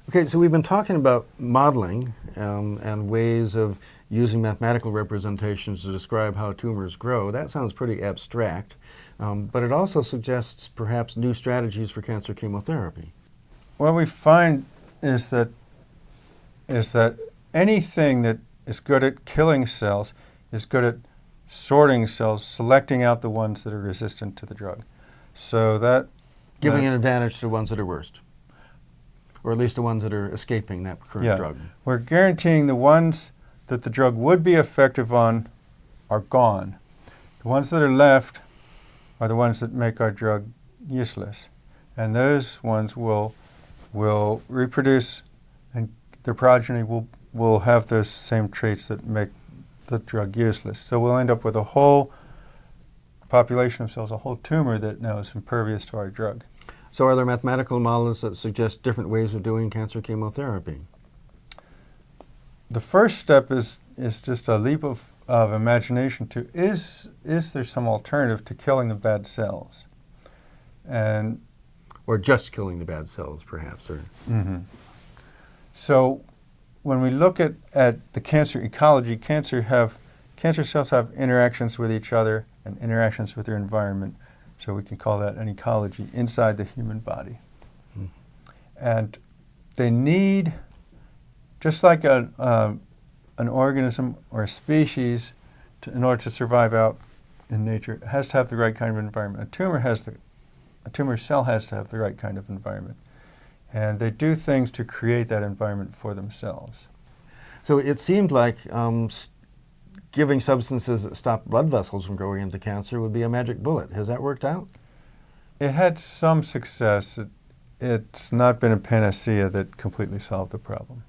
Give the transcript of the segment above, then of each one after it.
Okay, so we've been talking about modeling and ways of using mathematical representations to describe how tumors grow. That sounds pretty abstract, but it also suggests perhaps new strategies for cancer chemotherapy. What we find is that anything that is good at killing cells is good at sorting cells, selecting out the ones that are resistant to the drug. So that Giving an advantage to the ones that are worst, or at least the ones that are escaping that current drug. We're guaranteeing the ones that the drug would be effective on are gone. The ones that are left are the ones that make our drug useless. And those ones will reproduce, and their progeny will have those same traits that make the drug useless. So we'll end up with a whole population of cells, a whole tumor that now is impervious to our drug. So are there mathematical models that suggest different ways of doing cancer chemotherapy? The first step is just a leap of imagination to, is there some alternative to killing the bad cells? Or just killing the bad cells, perhaps. Or So when we look at the cancer ecology, cancer cells have interactions with each other and interactions with their environment. So we can call that an ecology inside the human body. And they need, just like an organism or a species, in order to survive out in nature, it has to have the right kind of environment. A tumor cell has to have the right kind of environment. And they do things to create that environment for themselves. So it seemed like giving substances that stop blood vessels from growing into cancer would be a magic bullet. Has that worked out? It had some success. It's not been a panacea that completely solved the problem.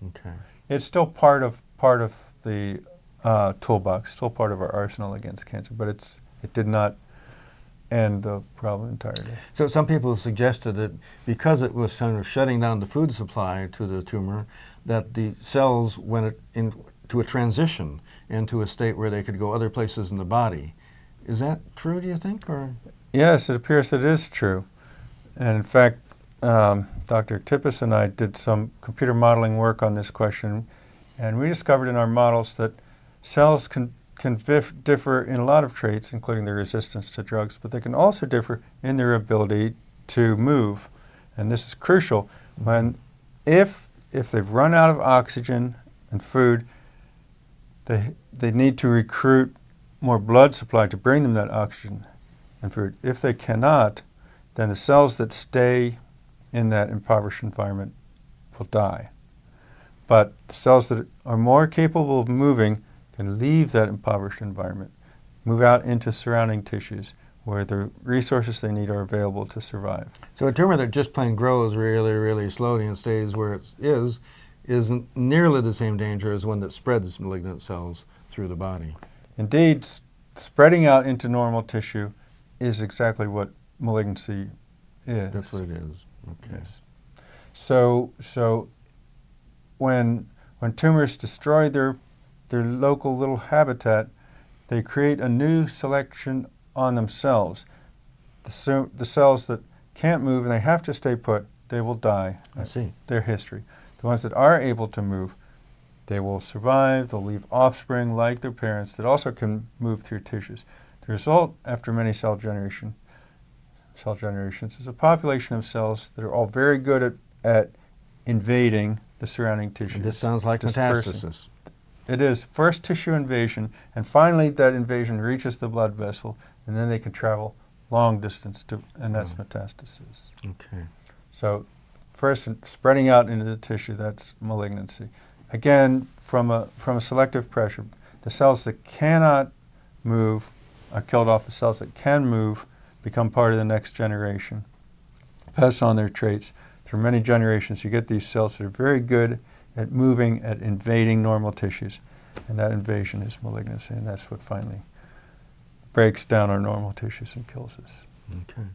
Okay. It's still part of the toolbox, still part of our arsenal against cancer, but it did not end the problem entirely. So some people have suggested that because it was kind of shutting down the food supply to the tumor, that the cells went into a transition into a state where they could go other places in the body. Is that true, do you think? Or? Yes, it appears that it is true. And in fact, Dr. Tippis and I did some computer modeling work on this question, and we discovered in our models that cells can differ in a lot of traits, including their resistance to drugs, but they can also differ in their ability to move. And this is crucial. If they've run out of oxygen and food, they need to recruit more blood supply to bring them that oxygen and food. If they cannot, then the cells that stay in that impoverished environment will die. But the cells that are more capable of moving can leave that impoverished environment, move out into surrounding tissues where the resources they need are available to survive. So a tumor that just plain grows really, really slowly and stays where it isn't nearly the same danger as one that spreads malignant cells through the body. Indeed, spreading out into normal tissue is exactly what malignancy is. That's what it is. Okay. Yes. So when tumors destroy their local little habitat, they create a new selection on themselves. The cells that can't move and they have to stay put, they will die. I see. Their history. The ones that are able to move, they will survive, they'll leave offspring like their parents that also can move through tissues. The result, after many cell generations, is a population of cells that are all very good at invading the surrounding tissues. This sounds like metastasis. It is first tissue invasion, and finally that invasion reaches the blood vessel, and then they can travel long distance and that's metastasis. Okay. So first spreading out into the tissue, that's malignancy. Again, from a selective pressure, the cells that cannot move are killed off. The cells that can move become part of the next generation, pass on their traits. Through many generations, you get these cells that are very good at moving, at invading normal tissues, and that invasion is malignancy, and that's what finally breaks down our normal tissues and kills us. Okay.